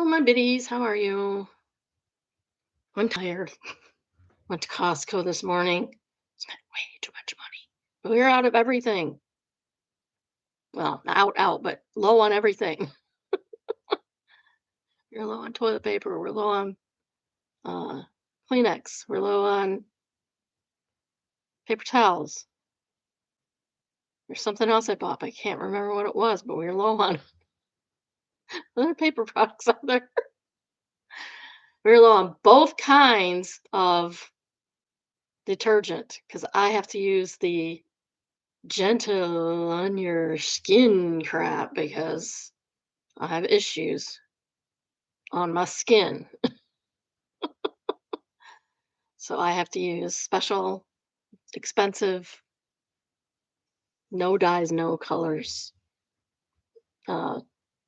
Hello, my biddies. How are you? I'm tired. Went to Costco this morning. Spent way too much money. We're out of everything. Well, not out, but low on everything. We're low on toilet paper. We're low on uh, Kleenex. We're low on paper towels. There's something else I bought, but I can't remember what it was, but we were low on other paper products out there. We were low on both kinds of detergent because I have to use the gentle on your skin crap because I have issues on my skin. So I have to use special, expensive, no dyes, no colors uh,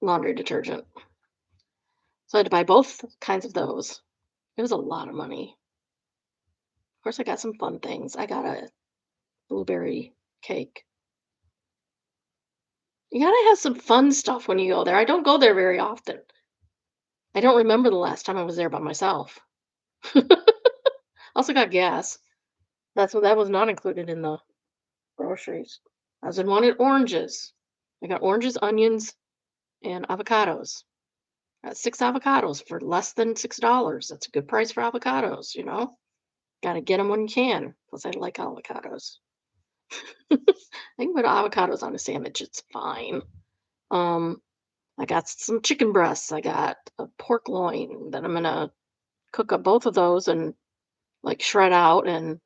laundry detergent. So I had to buy both kinds of those. It was a lot of money. Of course, I got some fun things. I got a blueberry cake. You gotta have some fun stuff when you go there. I don't go there very often. I don't remember the last time I was there by myself. Also got gas. That was not included in the groceries. I was in wanted oranges. I got oranges, onions, and avocados. Got 6 avocados for less than $6. That's a good price for avocados, you know? Got to get them when you can. Plus, I like avocados. I can put avocados on a sandwich. It's fine. Um, I got some chicken breasts. I got a pork loin that I'm gonna cook up both of those and like shred out and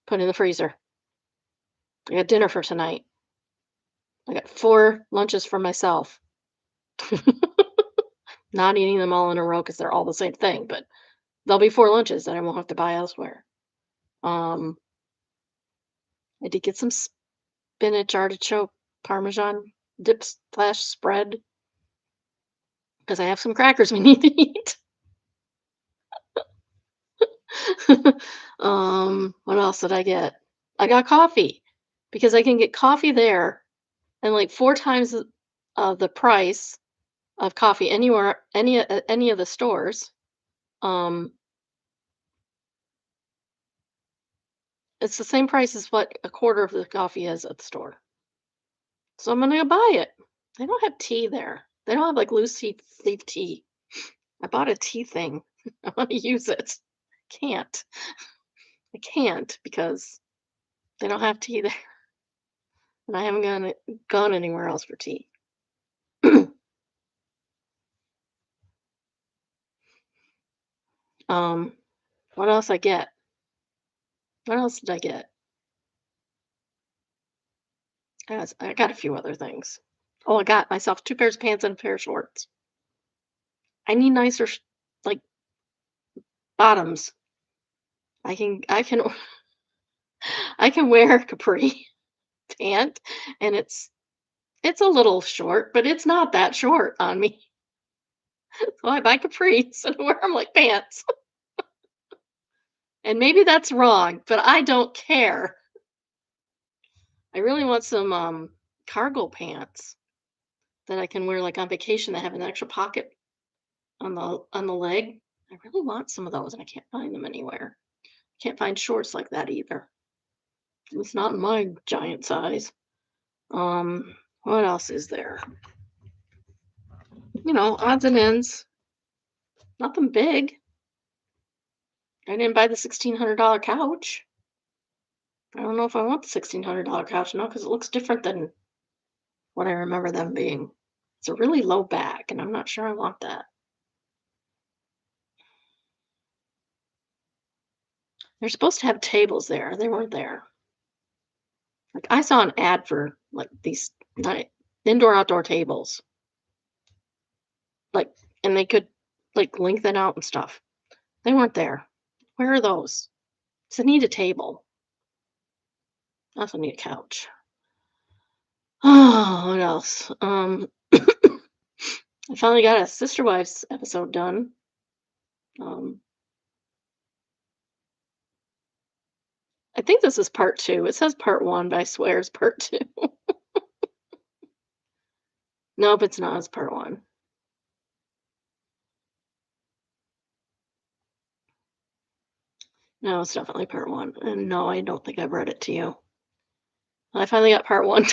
put in the freezer. I got dinner for tonight. I got 4 lunches for myself. Not eating them all in a row because they're all the same thing, but there'll be 4 lunches that I won't have to buy elsewhere. Um, I did get some spinach artichoke parmesan dip slash spread because I have some crackers we need to eat. What else did I get? I got coffee because I can get coffee there and like 4 times the price of coffee anywhere, any of the stores. Um, it's the same price as what a quarter of the coffee is at the store. So I'm gonna go buy it. They don't have tea there. They don't have like loose leaf tea. I bought a tea thing. I want to use it. Can't. I can't because they don't have tea there, and I haven't gone anywhere else for tea. um, what else I get? What else did I get? I got a few other things. Oh, I got myself 2 pairs of pants and a pair of shorts. I need nicer, like bottoms. I can I can wear a capri pant, and it's a little short, but it's not that short on me. So I buy capris and wear them like pants. And maybe that's wrong, but I don't care. I really want some cargo pants that I can wear like on vacation that have an extra pocket on the leg. I really want some of those and I can't find them anywhere. Can't find shorts like that either. It's not in my giant size. What else is there? Odds and ends. Nothing big. I didn't buy the $1,600 couch. I don't know if I want the $1,600 couch now because it looks different than what I remember them being. It's a really low back, and I'm not sure I want that. They're supposed to have tables there. They weren't there. Like I saw an ad for like these indoor outdoor tables, like, and they could like lengthen out and stuff. They weren't there. Where are those? So I need a table. I also need a couch. Oh, what else? I finally got a Sister Wives episode done. Um, I think this is part two. It says part one, but I swear it's part two. Nope, it's not. It's part one. No, it's definitely part one. And no, I don't think I've read it to you. I finally got part one.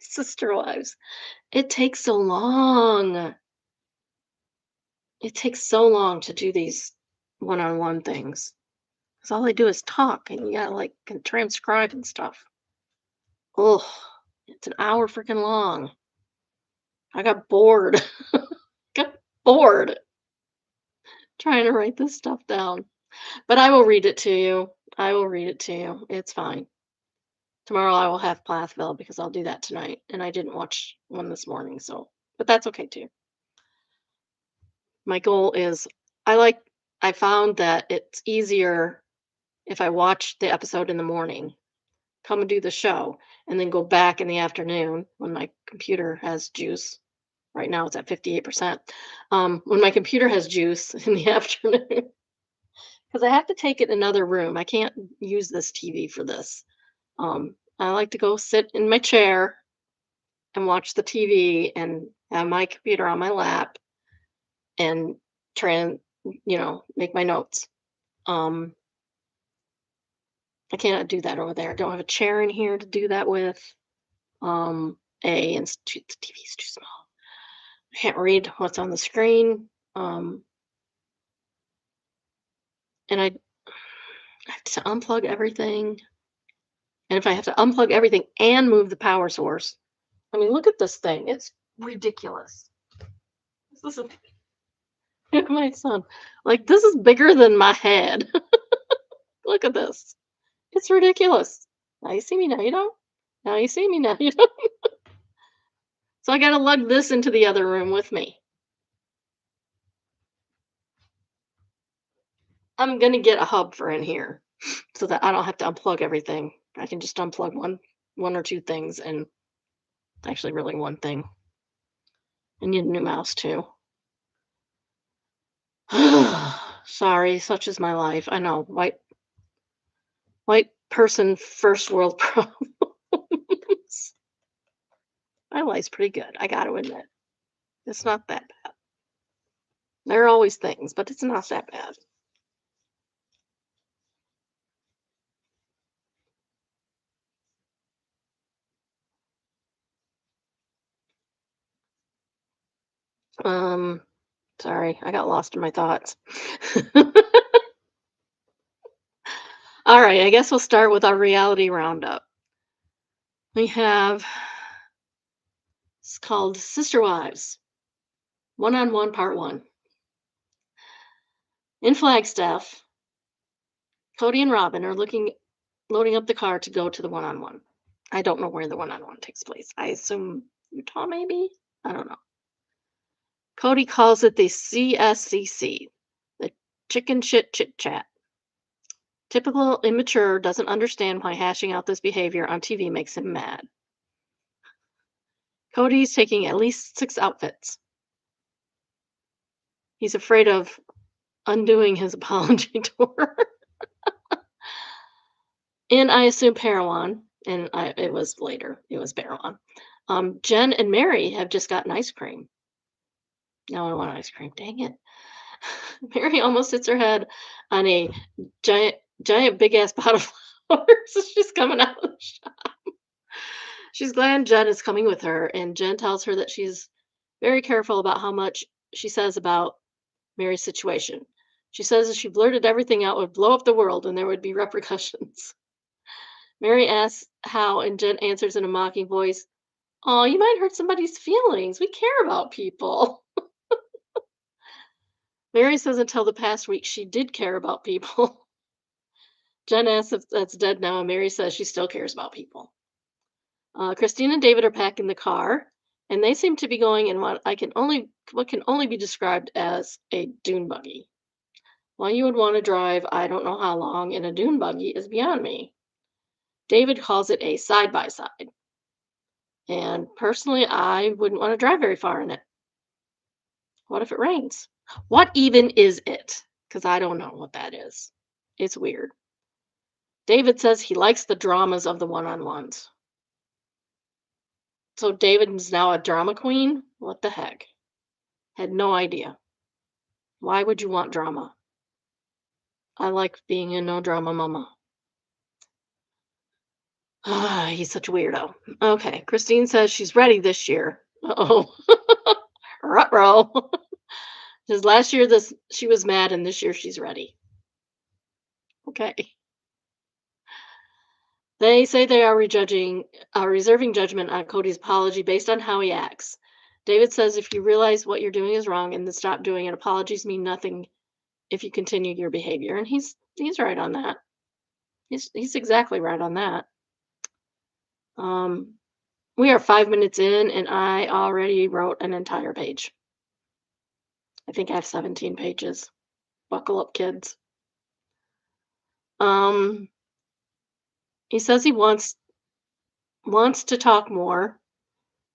Sister Wives. It takes so long. It takes so long to do these one-on-one things. 'Cause all they do is talk and you gotta like transcribe and stuff. Oh, it's an hour freaking long. I got bored. Got bored trying to write this stuff down. But I will read it to you. I will read it to you. It's fine. Tomorrow I will have Plathville because I'll do that tonight. And I didn't watch one this morning, so but that's okay too. My goal is I found that it's easier if I watch the episode in the morning, come and do the show, and then go back in the afternoon when my computer has juice. Right now it's at 58%. When my computer has juice in the afternoon, because I have to take it in another room. I can't use this TV for this. I like to go sit in my chair and watch the TV and have my computer on my lap and try and, make my notes. Um, I cannot do that over there. I don't have a chair in here to do that with. The TV is too small. I can't read what's on the screen. And I have to unplug everything. And if I have to unplug everything and move the power source, I mean, look at this thing. It's ridiculous. This is look at my son. Like this is bigger than my head. Look at this. It's ridiculous. Now you see me, now you don't. Now you see me, now you don't. So I gotta lug this into the other room with me. I'm gonna get a hub for in here so that I don't have to unplug everything. I can just unplug one or two things and actually really one thing. I need a new mouse too. Sorry, such is my life. I know, white person first world problems. My life's pretty good, I gotta admit. It's not that bad. There are always things, but it's not that bad. Um, Sorry, I got lost in my thoughts. All right, I guess we'll start with our reality roundup. We have it's called Sister Wives, one-on-one part one. In Flagstaff, Cody and Robin are loading up the car to go to the one-on-one. I don't know where the one-on-one takes place. I assume Utah, maybe? I don't know. Cody calls it the CSCC, the chicken shit chit chat. Typical immature doesn't understand why hashing out this behavior on TV makes him mad. Cody's taking at least 6 outfits. He's afraid of undoing his apology tour. And I assume Parowan, and it was later. It was Parowan. Jen and Mary have just gotten ice cream. Now I want ice cream. Dang it. Mary almost hits her head on a giant big ass pot of flowers. She's coming out of the shop. She's glad Jen is coming with her, and Jen tells her that she's very careful about how much she says about Mary's situation. She says if she blurted everything out, it would blow up the world and there would be repercussions. Mary asks how, and Jen answers in a mocking voice, "Oh, you might hurt somebody's feelings. We care about people." Mary says until the past week she did care about people. Jen asks if that's dead now, and Mary says she still cares about people. Christine and David are packing the car, and they seem to be going in what can only be described as a dune buggy. Why you would want to drive I don't know how long in a dune buggy is beyond me. David calls it a side by side, and personally, I wouldn't want to drive very far in it. What if it rains? What even is it? Because I don't know what that is. It's weird. David says he likes the dramas of the one-on-ones. So David is now a drama queen? What the heck? Had no idea. Why would you want drama? I like being a no drama mama. Ah, he's such a weirdo. Okay, Christine says she's ready this year. Uh-oh. Ruh-roh. Because last year this she was mad and this year she's ready. Okay. They say they are reserving judgment on Cody's apology based on how he acts. David says if you realize what you're doing is wrong and then stop doing it, apologies mean nothing if you continue your behavior. And he's right on that. He's exactly right on that. Um, we are 5 minutes in, and I already wrote an entire page. I think I have 17 pages. Buckle up, kids. Um, he says he wants to talk more,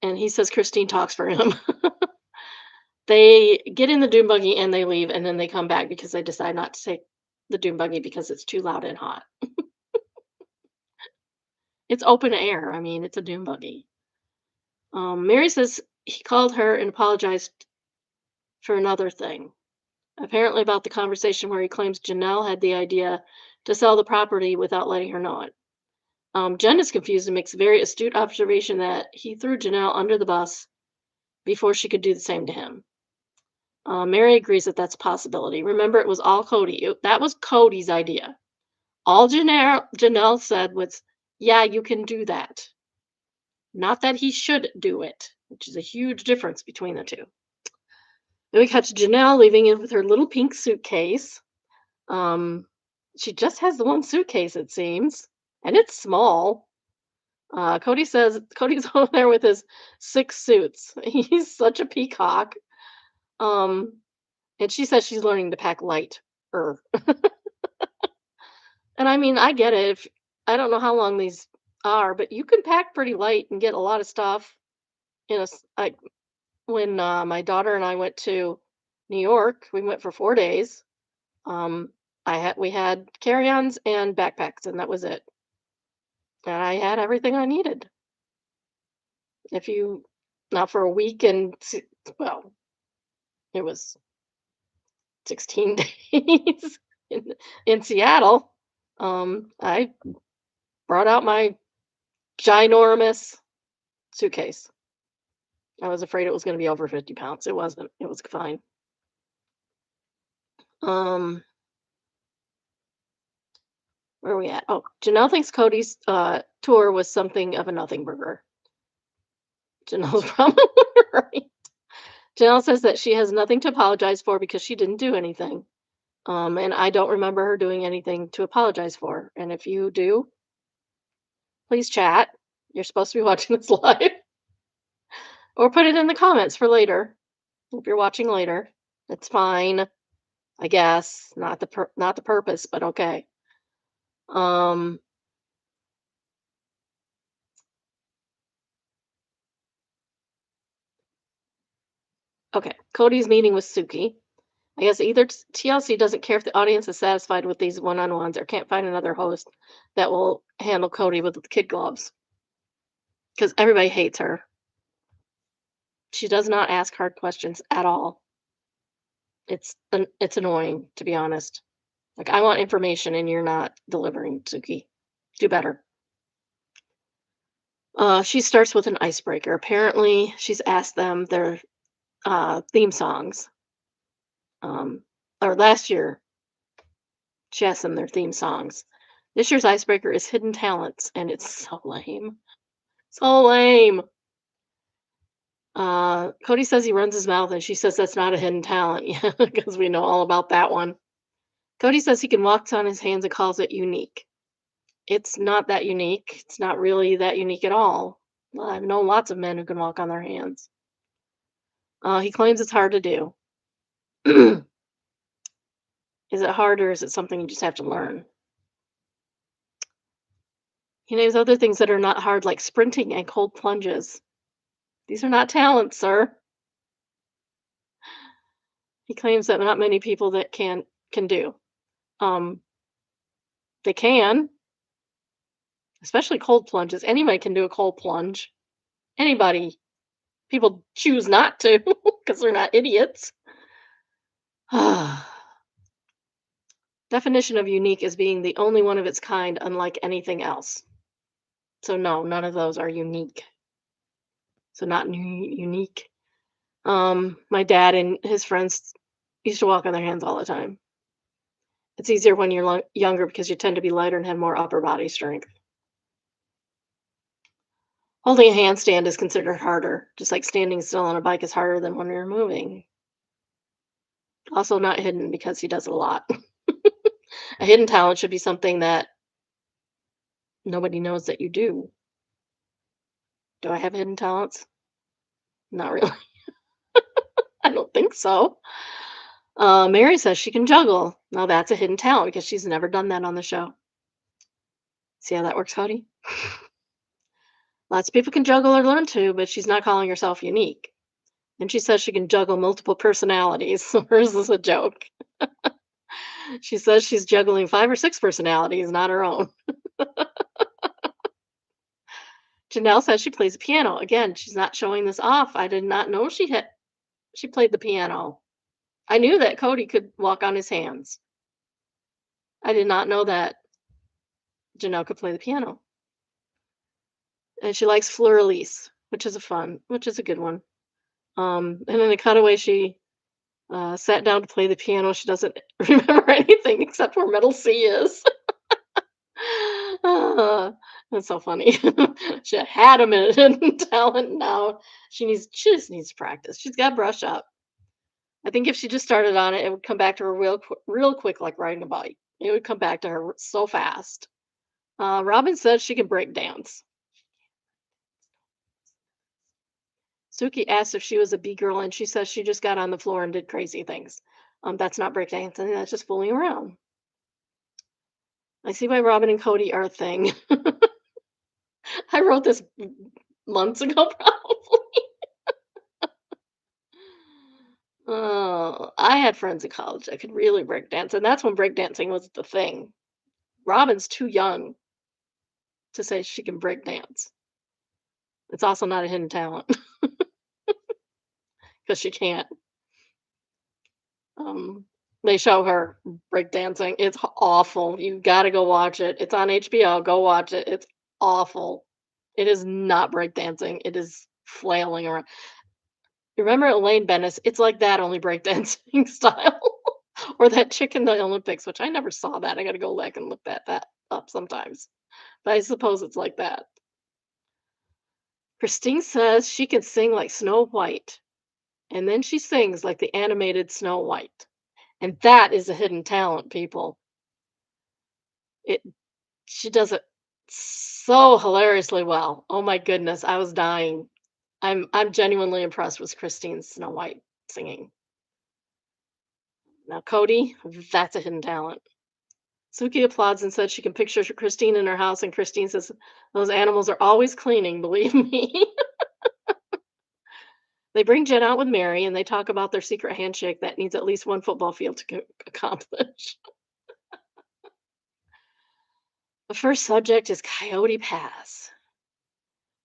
and he says Christine talks for him. They get in the dune buggy and they leave, and then they come back because they decide not to take the dune buggy because it's too loud and hot. It's open air. I mean, it's a dune buggy. Mary says he called her and apologized for another thing. Apparently, about the conversation where he claims Janelle had the idea to sell the property without letting her know it. Jen is confused and makes a very astute observation that he threw Janelle under the bus before she could do the same to him. Mary agrees that that's a possibility. Remember, it was all Cody. That was Cody's idea. All Janelle said was, yeah, you can do that. Not that he should do it, which is a huge difference between the two. Then we cut to Janelle leaving in with her little pink suitcase. Um, she just has the one suitcase, it seems, and it's small. Cody says Cody's over there with his 6 suits. He's such a peacock. Um, and she says she's learning to pack light. And I mean, I get it. If I don't know how long these are, but you can pack pretty light and get a lot of stuff. Like when my daughter and I went to New York, we went for 4 days. We had carry-ons and backpacks, and that was it. And I had everything I needed. If you Not for a week, and well, it was 16 days in Seattle. I brought out my ginormous suitcase. I was afraid it was going to be over 50 pounds. It wasn't. It was fine. Um, where are we at? Oh, Janelle thinks Cody's tour was something of a nothing burger. Janelle's probably right. Janelle says that she has nothing to apologize for because she didn't do anything. And I don't remember her doing anything to apologize for. And if you do, please chat. You're supposed to be watching this live. Or put it in the comments for later. If you're watching later, it's fine. I guess not the purpose, but okay. Um, okay. Cody's meeting with Suki. I guess either TLC doesn't care if the audience is satisfied with these one-on-ones or can't find another host that will handle Cody with the kid gloves because everybody hates her. She does not ask hard questions at all. It's annoying, to be honest. Like, I want information and you're not delivering, Suki. Do better. She starts with an icebreaker. Apparently, she's asked them their theme songs. Or last year, she asked them their theme songs. This year's icebreaker is hidden talents, and it's so lame. So lame. Cody says he runs his mouth, and she says that's not a hidden talent. Yeah, because we know all about that one. Cody says he can walk on his hands and calls it unique. It's not that unique. It's not really that unique at all. Well, I've known lots of men who can walk on their hands. He claims it's hard to do. Is it hard or is it something you just have to learn? He names other things that are not hard, like sprinting and cold plunges. These are not talents, sir. He claims that not many people that can do. Um, they can, especially cold plunges. Anybody can do a cold plunge. Anybody. People choose not to because they're not idiots. Definition of unique is being the only one of its kind, unlike anything else. So no, none of those are unique. So not unique. My dad and his friends used to walk on their hands all the time. It's easier when you're younger because you tend to be lighter and have more upper body strength. Holding a handstand is considered harder, just like standing still on a bike is harder than when you're moving. Also not hidden because he does it a lot. A hidden talent should be something that nobody knows that you do. Do I have hidden talents? Not really. I don't think so. Mary says she can juggle. Now that's a hidden talent because she's never done that on the show. See how that works, Cody? Lots of people can juggle or learn to, but she's not calling herself unique. And she says she can juggle multiple personalities. So hers is a joke. She says she's juggling 5 or 6 personalities, not her own. Janelle says she plays the piano. Again, she's not showing this off. I did not know she played the piano. I knew that Cody could walk on his hands. I did not know that Janelle could play the piano. And she likes fleur-de-lis, which is a good one. And in the cutaway, she sat down to play the piano. She doesn't remember anything except where middle C is. Ah, that's so funny. She had a minute in talent. Now she just needs to practice. She's got to brush up. I think if she just started on it, it would come back to her real quick, like riding a bike. It would come back to her so fast. Robin says she can break dance. Suki asked if she was a B girl, and she says she just got on the floor and did crazy things. That's not breakdancing. That's just fooling around. I see why Robin and Cody are a thing. I wrote this months ago, probably. Oh, I had friends in college that could really break dance, and that's when breakdancing was the thing. Robin's too young to say she can break dance. It's also not a hidden talent because she can't. Um, they show her breakdancing. It's awful. You got to go watch it. It's on HBO. Go watch it. It's awful. It is not breakdancing. It is flailing around. Remember Elaine Bennis? It's like that, only breakdancing style. Or that chick in the Olympics, which I never saw that. I got to go back and look that up sometimes. But I suppose it's like that. Christine says she can sing like Snow White. And then she sings like the animated Snow White. And that is a hidden talent, people. It She does it so hilariously well. Oh my goodness, I was dying. I'm genuinely impressed with Christine's Snow White singing. Now Cody, that's a hidden talent. Suki applauds and says she can picture Christine in her house, and Christine says those animals are always cleaning, believe me. They bring Jen out with Mary, and they talk about their secret handshake that needs at least one football field to accomplish. The first subject is Coyote Pass.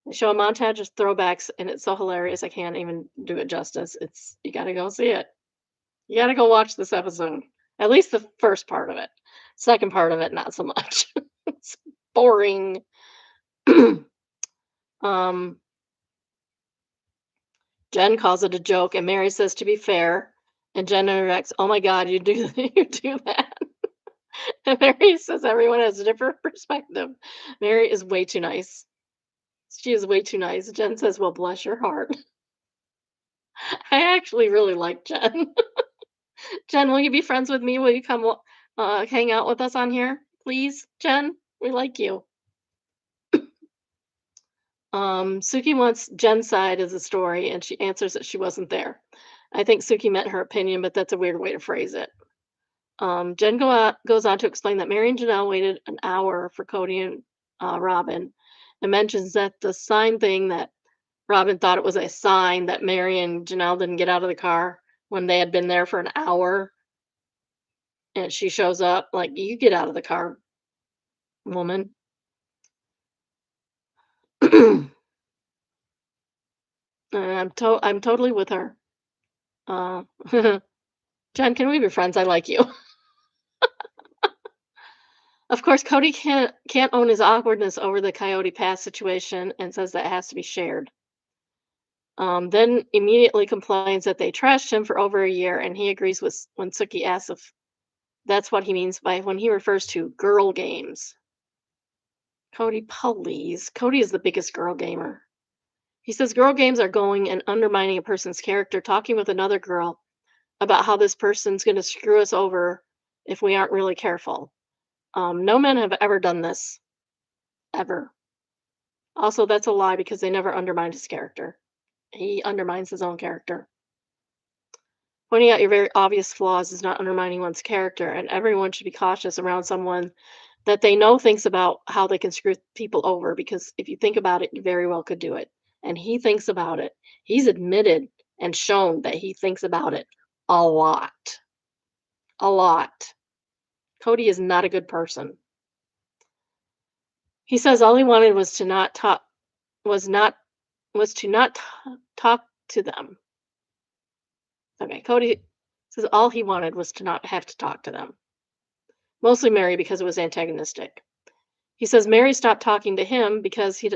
They show a montage of throwbacks, and it's so hilarious I can't even do it justice. You gotta go see it. You gotta go watch this episode. At least the first part of it. Second part of it, not so much. It's boring. um, Jen calls it a joke, and Mary says to be fair. And Jen interjects, "Oh my God, you do you do that?" And Mary says everyone has a different perspective. Mary is way too nice. She is way too nice. Jen says, "Well, bless your heart." I actually really like Jen. Jen, will you be friends with me? Will you come hang out with us on here, please, Jen? We like you. Suki wants Jen's side of the story, and she answers that she wasn't there. I think Suki meant her opinion, but that's a weird way to phrase it. Jen goes on to explain that Mary and Janelle waited an hour for Cody and Robin, and mentions that the sign thing that Robin thought it was a sign that Mary and Janelle didn't get out of the car when they had been there for an hour. And she shows up like, "You get out of the car, woman." And I'm totally with her. Uh, Jen, can we be friends? I like you. Of course, Cody can't own his awkwardness over the Coyote Pass situation and says that has to be shared. Then immediately complains that they trashed him for over a year, and he agrees with when Suki asks if that's what he means by when he refers to girl games. Cody, please. Cody is the biggest girl gamer. He says girl games are going and undermining a person's character, talking with another girl about how this person's going to screw us over if we aren't really careful. No men have ever done this, ever. Also, that's a lie because they never undermined his character. He undermines his own character. Pointing out your very obvious flaws is not undermining one's character, and everyone should be cautious around someone that they know thinks about how they can screw people over because if you think about it, you very well could do it. And he thinks about it. He's admitted and shown that he thinks about it a lot. A lot. Cody is not a good person. He says all he wanted was to not talk was not was to not talk to them. Okay, Cody says all he wanted was to not have to talk to them. Mostly Mary because it was antagonistic. He says Mary stopped talking to him because he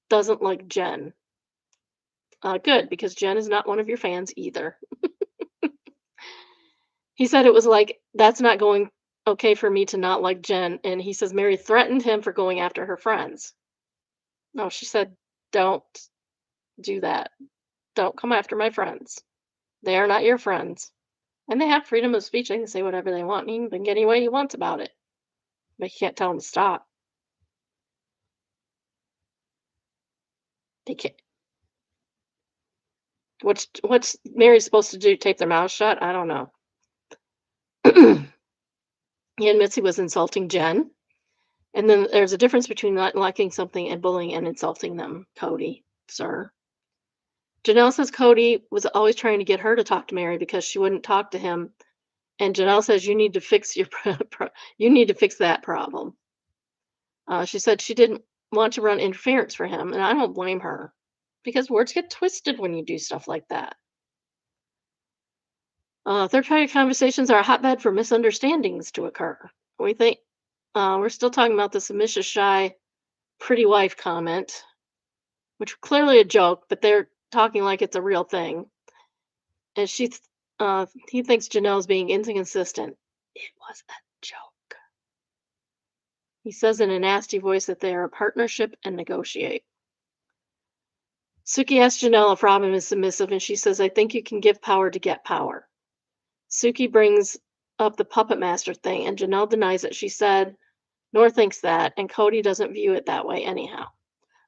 doesn't like Jen. Good, because Jen is not one of your fans either. He said it was like, that's not going okay for me to not like Jen. And he says Mary threatened him for going after her friends. No, she said, don't do that. Don't come after my friends. They are not your friends. And they have freedom of speech. They can say whatever they want. He can think any way he wants about it. But you can't tell them to stop. They can't. What's Mary supposed to do? Tape their mouth shut? I don't know. He admits he was insulting Jen. And then there's a difference between not liking something and bullying and insulting them, Cody, sir. Janelle says Cody was always trying to get her to talk to Mary because she wouldn't talk to him. And Janelle says you need to fix you need to fix that problem. She said she didn't want to run interference for him, and I don't blame her because words get twisted when you do stuff like that. Third party conversations are a hotbed for misunderstandings to occur. We think we're still talking about the submissive, shy, pretty wife comment, which clearly a joke, but they're talking like it's a real thing. And he thinks Janelle's being inconsistent. It was a joke. He says in a nasty voice that they are a partnership and negotiate. Suki asks Janelle if Robin is submissive, and she says, I think you can give power to get power. Suki brings up the puppet master thing, and Janelle denies it. She said, Nor thinks that, and Cody doesn't view it that way anyhow.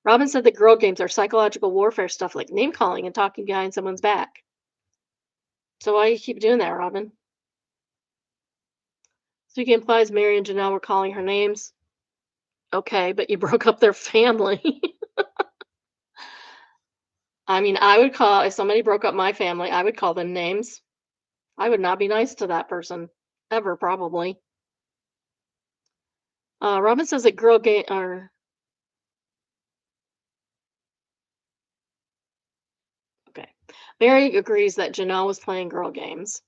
Robin said that girl games are psychological warfare stuff like name calling and talking behind someone's back. So why do you keep doing that, Robin? Suki implies Mary and Janelle were calling her names. Okay, but you broke up their family. I mean, I would call, if somebody broke up my family, I would call them names. I would not be nice to that person. Ever, probably. Robin says that girl game or okay. Mary agrees that Janelle was playing girl games.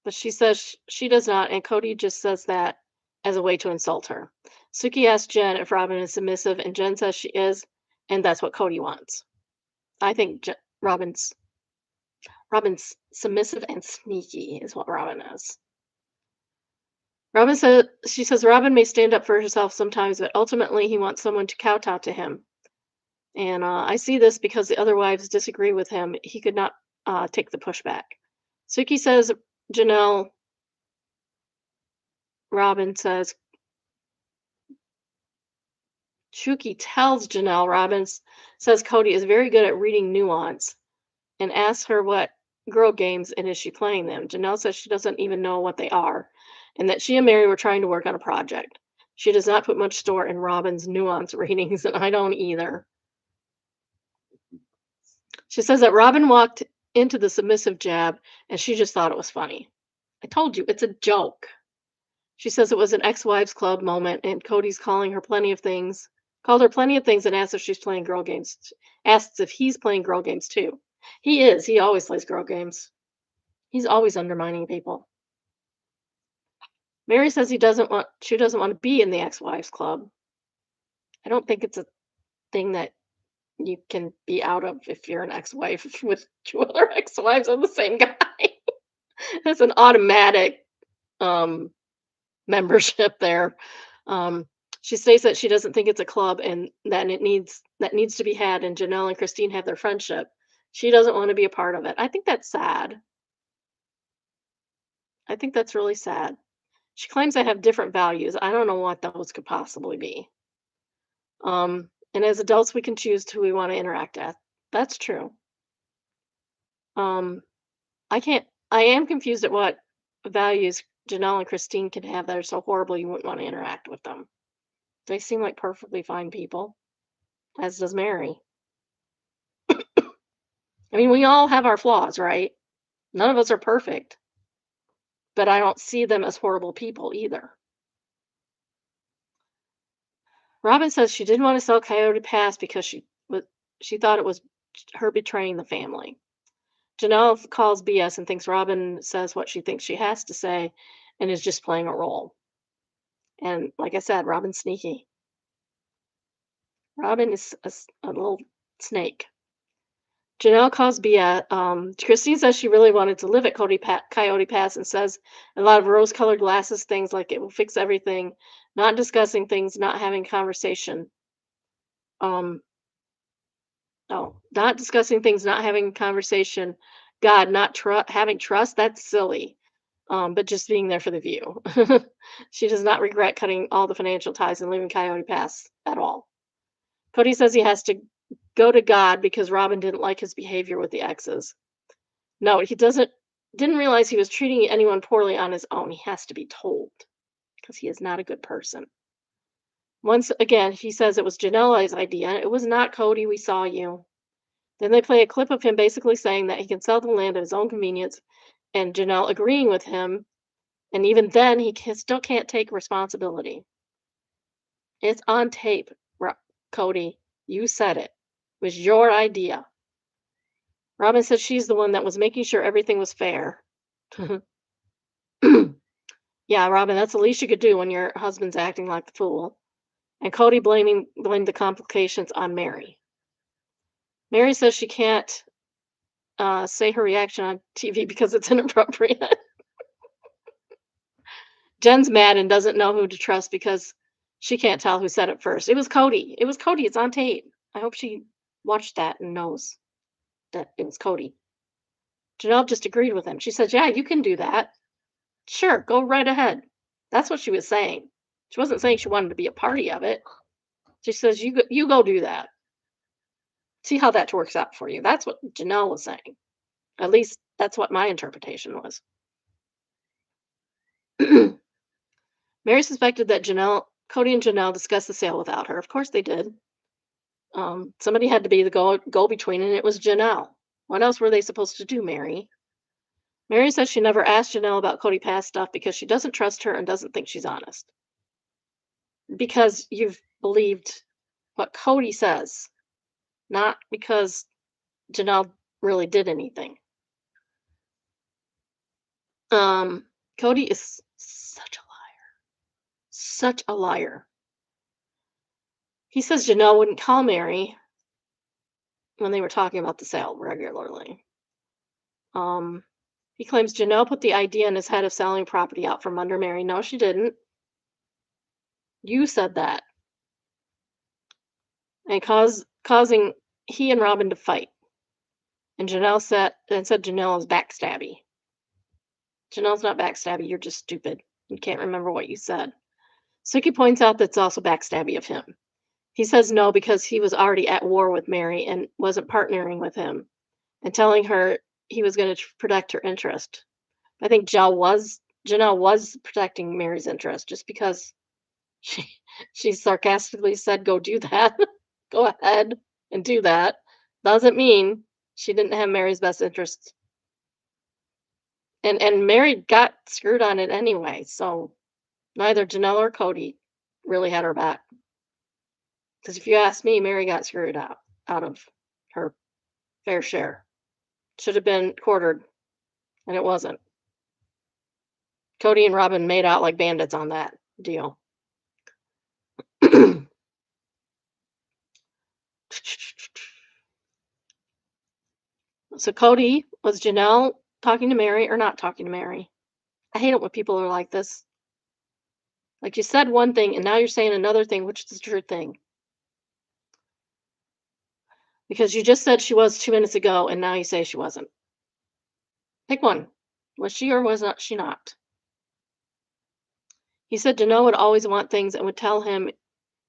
But she says she does not, and Cody just says that as a way to insult her. Suki asks Jen if Robin is submissive, and Jen says she is, and that's what Cody wants. I think Robin's submissive and sneaky is what Robin is. She says Robin may stand up for herself sometimes, but ultimately he wants someone to kowtow to him. And I see this because the other wives disagree with him. He could not take the pushback. Suki says Janelle. Robin says Shuki tells Janelle Robbins says Cody is very good at reading nuance and asks her what girl games and is she playing them. Janelle says she doesn't even know what they are and that she and Mary were trying to work on a project. She does not put much store in Robin's nuance readings, and I don't either. She says that Robin walked into the submissive jab and she just thought it was funny. I told you, it's a joke. She says it was an ex-wives club moment and Cody's called her plenty of things and asks if she's playing girl games. Asks if he's playing girl games too. He is. He always plays girl games. He's always undermining people. Mary says she doesn't want to be in the ex-wives club. I don't think it's a thing that you can be out of if you're an ex-wife with two other ex-wives of the same guy. It's an automatic um, membership there. Um, she states that she doesn't think it's a club and that needs to be had. And Janelle and Christine have their friendship. She doesn't want to be a part of it. I think that's sad. I think that's really sad. She claims I have different values. I don't know what those could possibly be. And as adults, we can choose who we want to interact at. That's true. Um, I can't. I am confused at what values Janelle and Christine can have that are so horrible you wouldn't want to interact with them. They seem like perfectly fine people, as does Mary. I mean, we all have our flaws, right? None of us are perfect, but I don't see them as horrible people either. Robin says she didn't want to sell Coyote Pass because she thought it was her betraying the family. Janelle calls BS and thinks Robin says what she thinks she has to say and is just playing a role. And like I said, Robin's sneaky. Robin is a little snake. Janelle calls BS. Christine says she really wanted to live at Coyote Pass and says a lot of rose colored glasses, things like it will fix everything, not discussing things, not having conversation. Um, Oh, not discussing things, not having conversation. God, not having trust, that's silly. But just being there for the view. She does not regret cutting all the financial ties and leaving Coyote Pass at all. Cody says he has to go to God because Robin didn't like his behavior with the exes. No, he didn't realize he was treating anyone poorly on his own. He has to be told because he is not a good person. Once again, he says it was Janela's idea. It was not Cody. We saw you. Then they play a clip of him basically saying that he can sell the land at his own convenience and Janelle agreeing with him. And even then, still can't take responsibility. It's on tape, Cody. You said it. It was your idea. Robin said she's the one that was making sure everything was fair. Yeah, Robin, that's the least you could do when your husband's acting like the fool. And Cody blamed the complications on Mary. Mary says she can't say her reaction on TV because it's inappropriate. Jen's mad and doesn't know who to trust because she can't tell who said it first. It was Cody. It was Cody. It's on tape. I hope she watched that and knows that it was Cody. Janelle just agreed with him. She said, "Yeah, you can do that. Sure, go right ahead." That's what she was saying. She wasn't saying she wanted to be a party of it. She says, you go do that. See how that works out for you." That's what Janelle was saying. At least that's what my interpretation was. Mary suspected that Cody and Janelle discussed the sale without her. Of course they did. Somebody had to be the go between, and it was Janelle. What else were they supposed to do, Mary? Mary says she never asked Janelle about Cody Pass stuff because she doesn't trust her and doesn't think she's honest. Because you've believed what Cody says, not because Janelle really did anything. Cody is such a liar. Such a liar. He says Janelle wouldn't call Mary when they were talking about the sale regularly. He claims Janelle put the idea in his head of selling property out from under Mary. No, she didn't. You said that. And causing he and Robin to fight. And Janelle said Janelle is backstabby. Janelle's not backstabby, you're just stupid. You can't remember what you said. Suki points out that's also backstabby of him. He says no because he was already at war with Mary and wasn't partnering with him and telling her he was going to protect her interest. I think Janelle was protecting Mary's interest just because she sarcastically said, "Go do that." Go ahead and do that. Doesn't mean she didn't have Mary's best interests. And Mary got screwed on it anyway, so neither Janelle or Cody really had her back. Because if you ask me, Mary got screwed out of her fair share. Should have been quartered, and it wasn't. Cody and Robin made out like bandits on that deal. So Cody, was Janelle talking to Mary or not talking to Mary? I hate it when people are like this. Like you said one thing and now you're saying another thing, which is the true thing. Because you just said she was 2 minutes ago and now you say she wasn't. Pick one. Was she or was not she not? He said Janelle would always want things and would tell him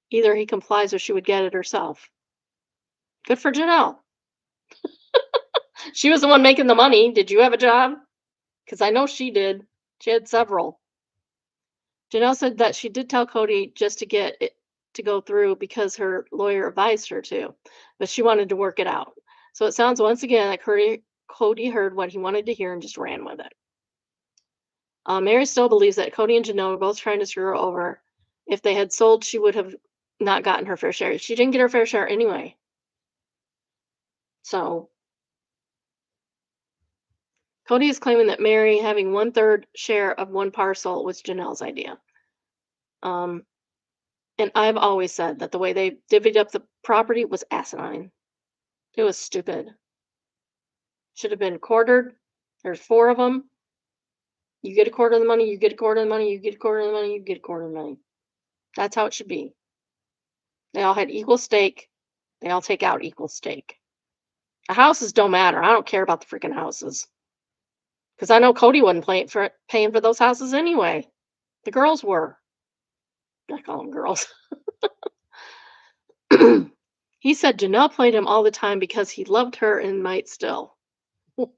either he complies or she would get it herself. Good for Janelle. She was the one making the money. Did you have a job? Because I know she did. She had several. Janelle said that she did tell Cody just to get it to go through because her lawyer advised her to, but she wanted to work it out. So it sounds once again like Cody heard what he wanted to hear and just ran with it. Mary still believes that Cody and Janelle were both trying to screw her over. If they had sold, she would have not gotten her fair share. She didn't get her fair share anyway. So Cody is claiming that Mary having 1/3 share of one parcel was Janelle's idea. Um, and I've always said that the way they divvied up the property was asinine. It was stupid. Should have been quartered. There's 4 of them. You get a quarter of the money, you get a quarter of the money, you get a quarter of the money, you get a quarter of the money. That's how it should be. They all had equal stake. They all take out equal stake. The houses don't matter. I don't care about the freaking houses. Because I know Cody wasn't paying for those houses anyway. The girls were. I call them girls. He said Janelle played him all the time because he loved her and might still. What?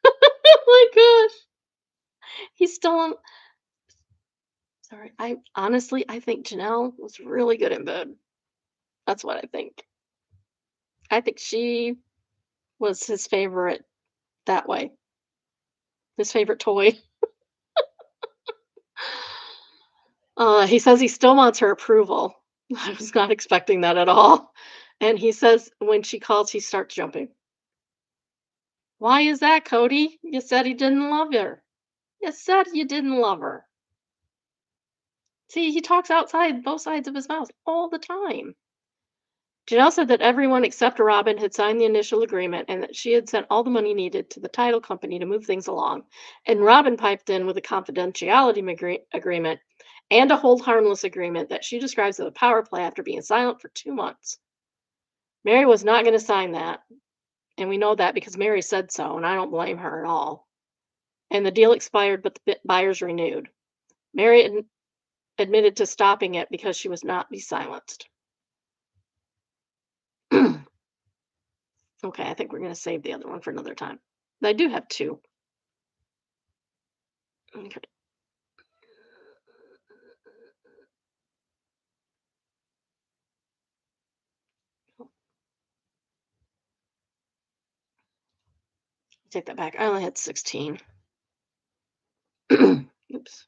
Oh my gosh. He's still on. Sorry. I think Janelle was really good in bed. That's what I think. I think she was his favorite that way. His favorite toy. He says he still wants her approval. I was not expecting that at all. And he says when she calls, he starts jumping. Why is that, Cody? You said he didn't love her. You said you didn't love her. See, he talks outside both sides of his mouth all the time. Janelle said that everyone except Robin had signed the initial agreement and that she had sent all the money needed to the title company to move things along. And Robin piped in with a confidentiality agreement and a hold harmless agreement that she describes as a power play after being silent for 2 months. Mary was not going to sign that. And we know that because Mary said so, and I don't blame her at all. And the deal expired, but the buyers renewed. Mary admitted to stopping it because she was not be silenced. Okay, I think we're going to save the other one for another time. I do have 2. Okay. Take that back. I only had 16. Oops.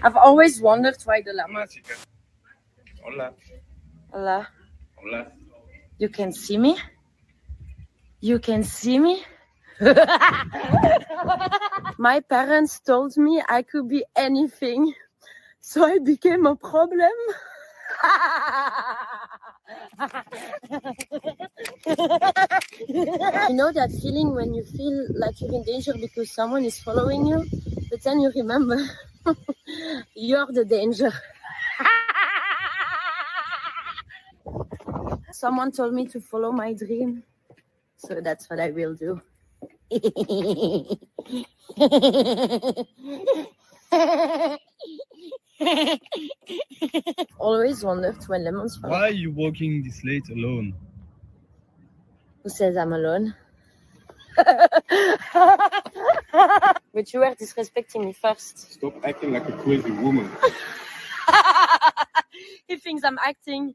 I've always wondered why the llama. Hola. Hola. Hola. You can see me? You can see me? My parents told me I could be anything, so I became a problem. You know that feeling when you feel like you're in danger because someone is following you, but then you remember you're the danger. Someone told me to follow my dream, so that's what I will do. Always wondered when lemons fall. Why are you walking this late alone? Who says I'm alone? But you were disrespecting me first. Stop acting like a crazy woman. He thinks I'm acting.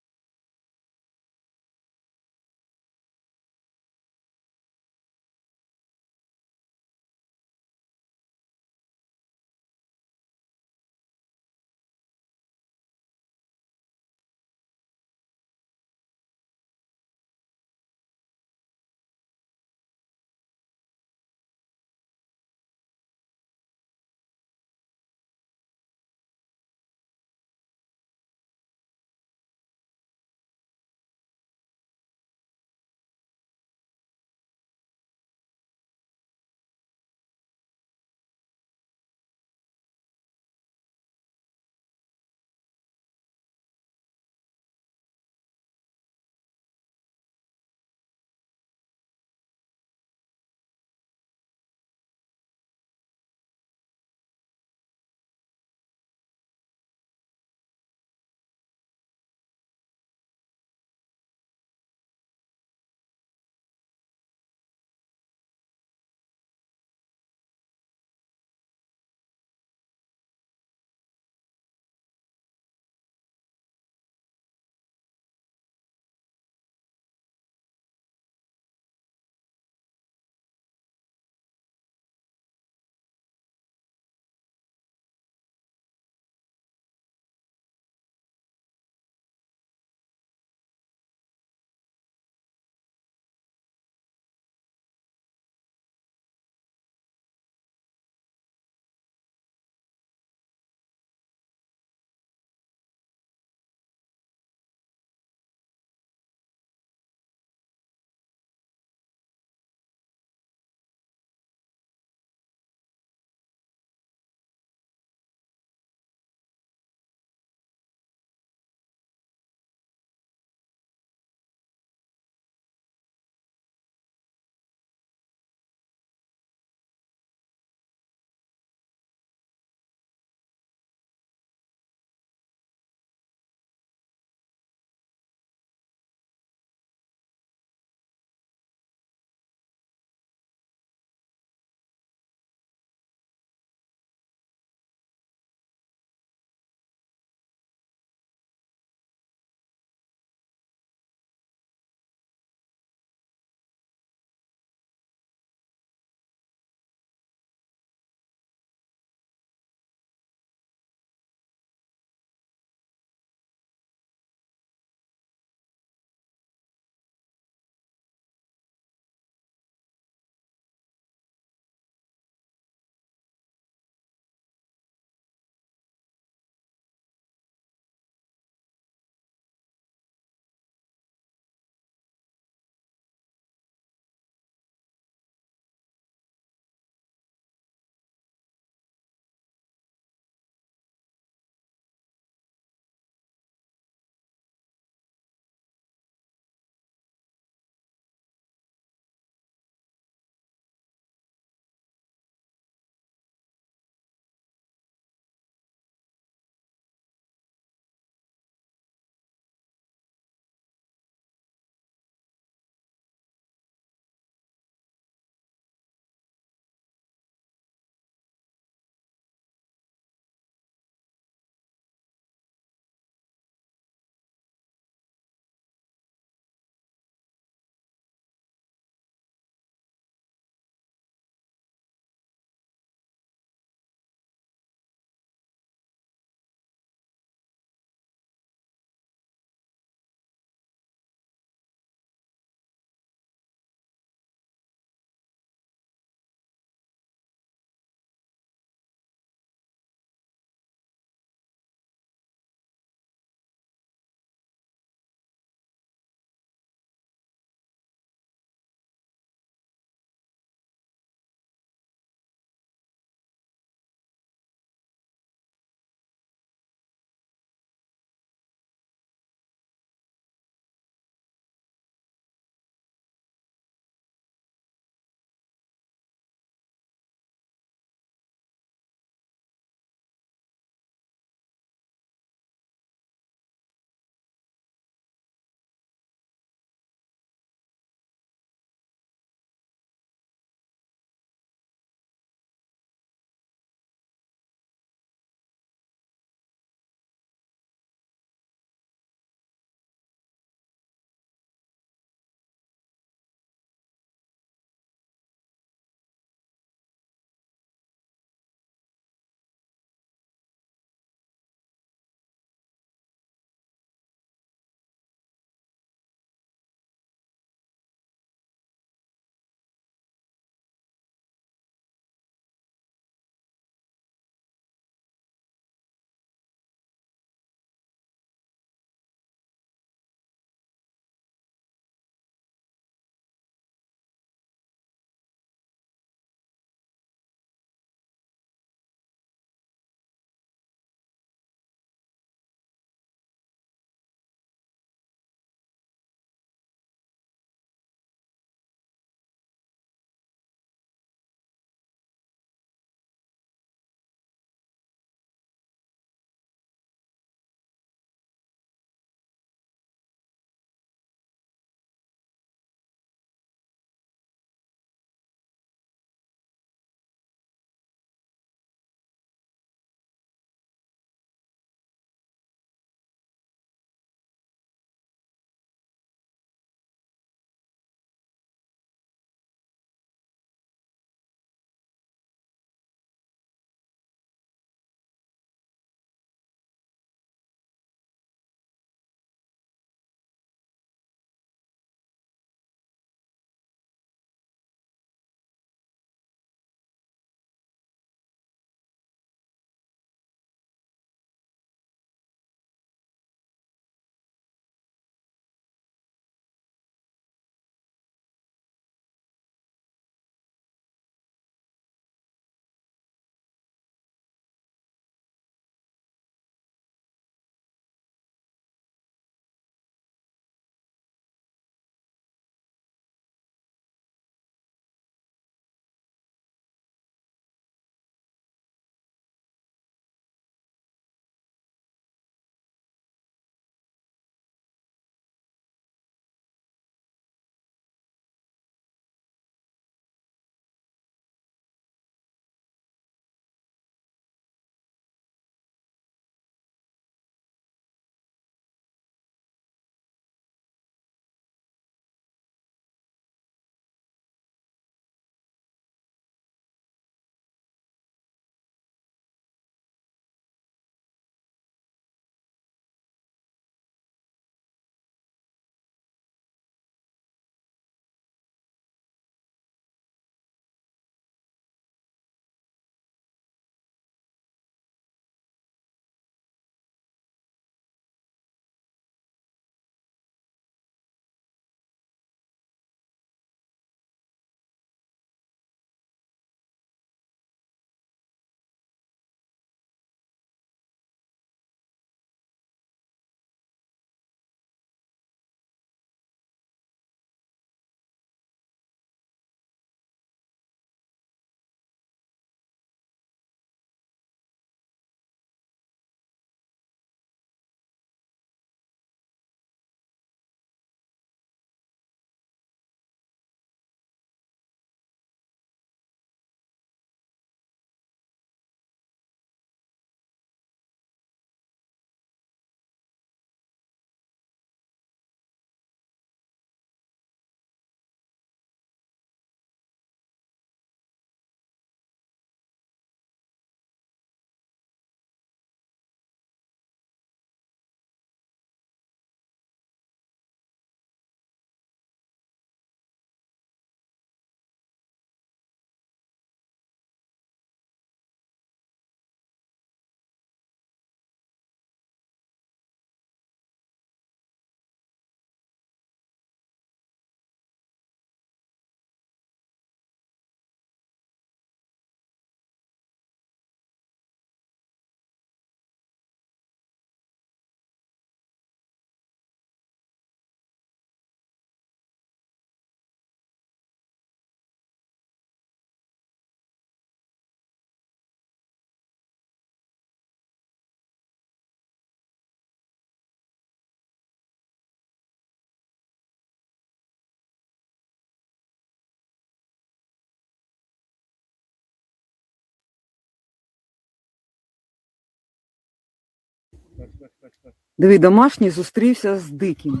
Диви, домашній зустрівся з диким.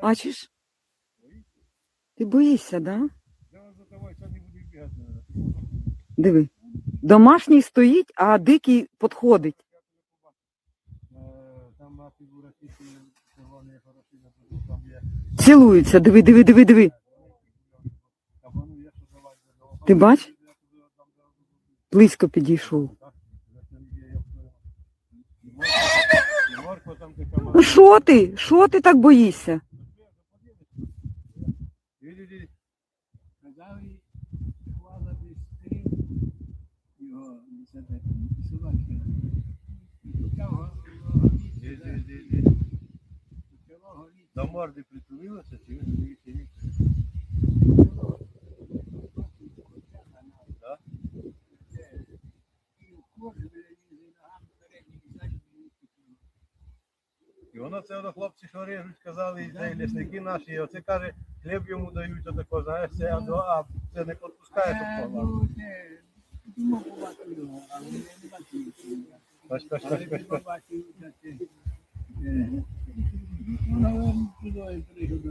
Бачиш? Ти боїшся, да? Диви. Домашній стоїть, а дикий підходить. Цілуються, диви, диви, диви, диви. Ти бач? Близько підійшов. Ну що ти? Що ти так боїшся? До морди притулилося, чи він не І воно це до хлопці, що режуть, сказали, це лісники наші, і оце каже, хліб йому дають, отако, знаєш, це, а це не підпускає, щоб погано.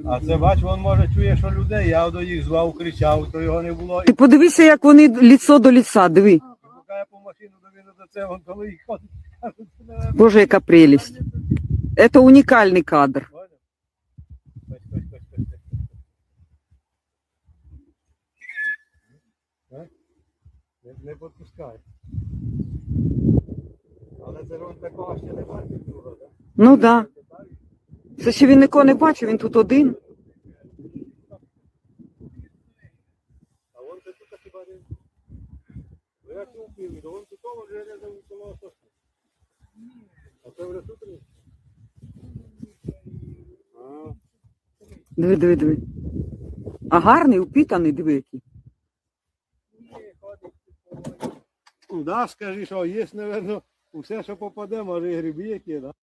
А це, бач, він може чує, що людей, я до їх звав, кричав, то його не було. Ти подивися, як вони ліцо до ліца, диви. І поки я по машину доведу до це, він коли їх ходить. Боже, яка прелість. Це унікальний кадр. Не підпускає. Але це ж він такого ще не бачив другого, так? Ну так. Да. Це ще він нікого не бачив, він тут один. А він це тут хіба не... Ну як не впив, то він тут того вже рядом коло сосни. А це вже тут не? Диви, диви, диви. А гарний, упітаний, диви який. Ну да, скажи, що є, мабуть, усе, що попаде, може і гриби які, да?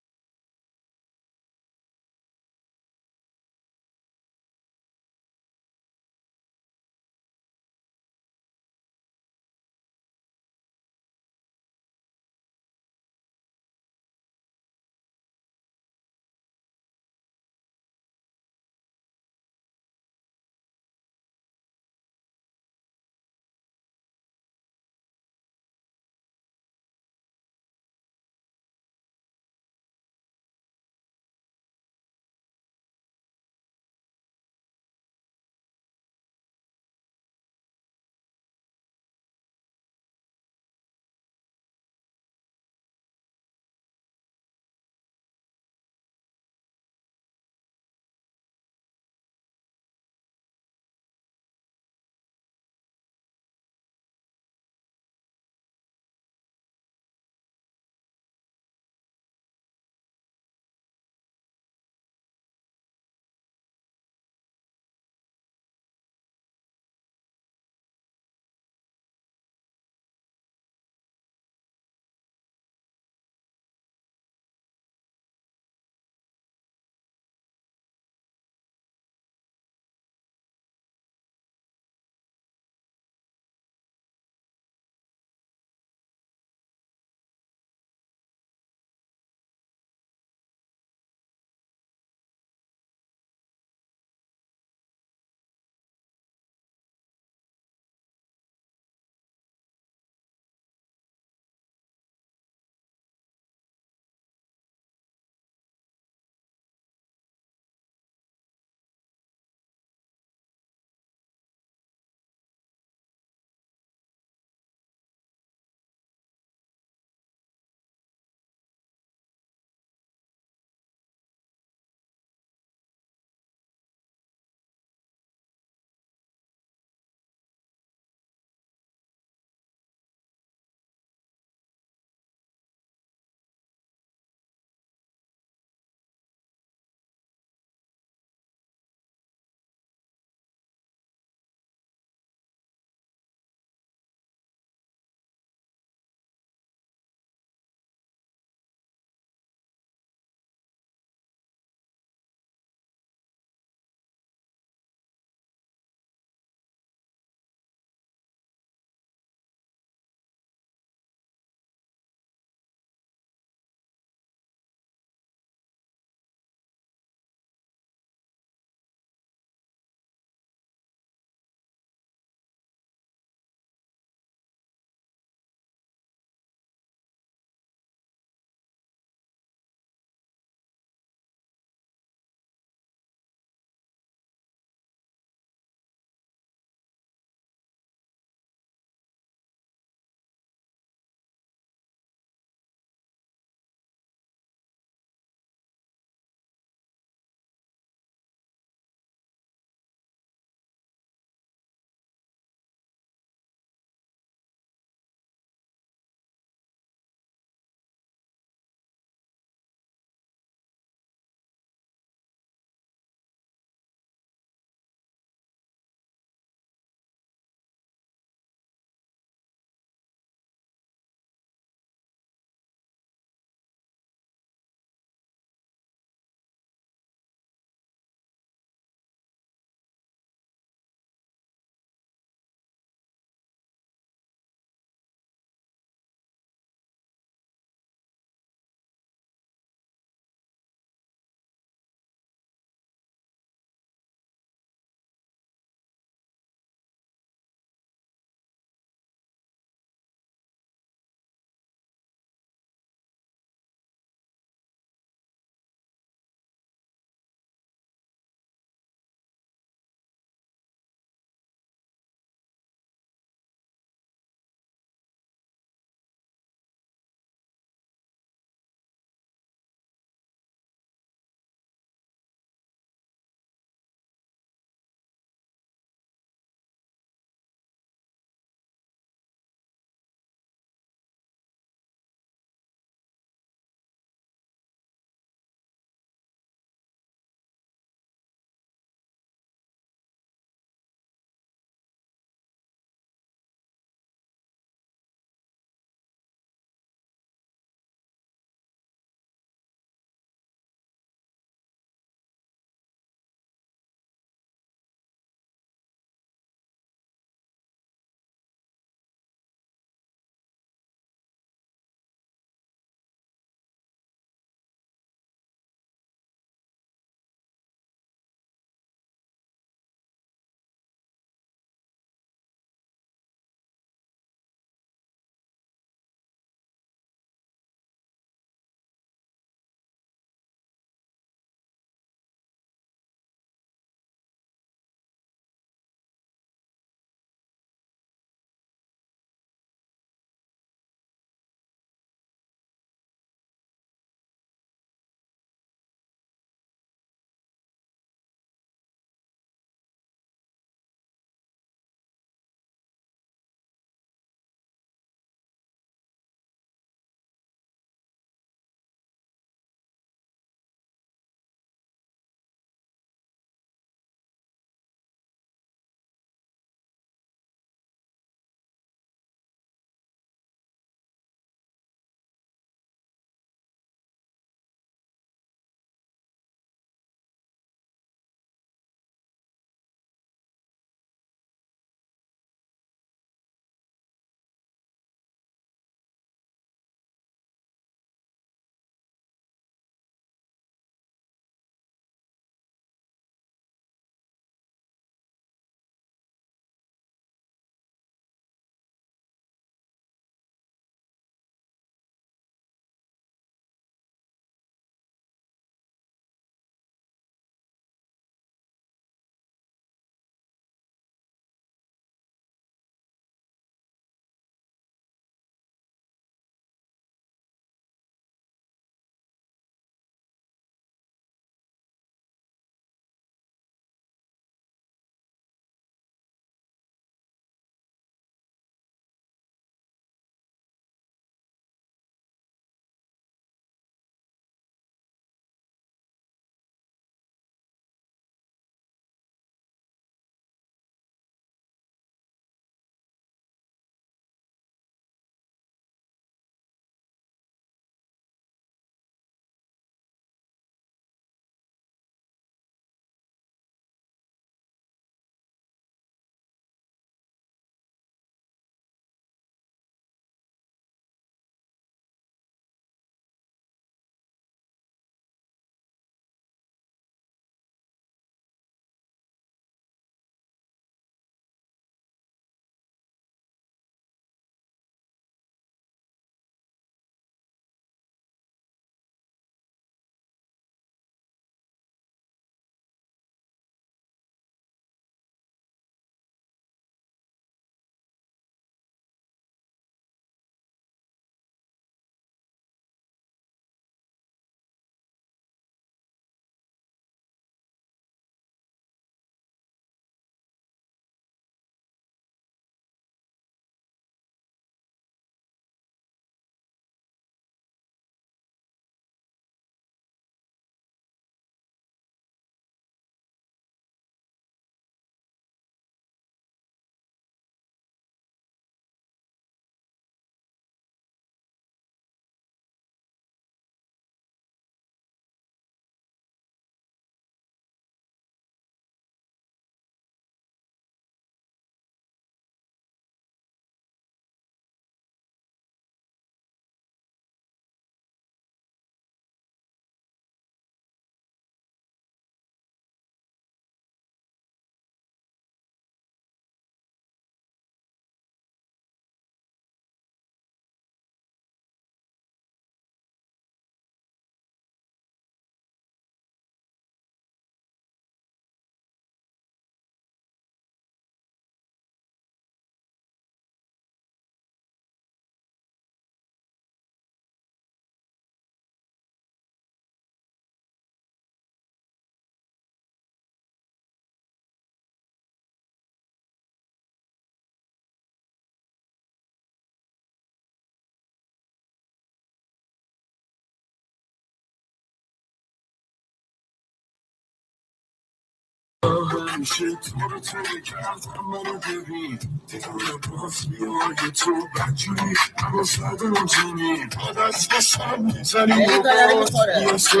همیشه تو رو توی کردم منو ببین دیدونه باز بیای تو بدجوری اما زدنم جونی با دست بسم میزنی و باز بیا سر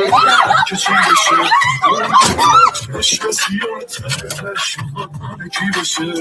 که چی بشه عشق سیاه تش کی بشه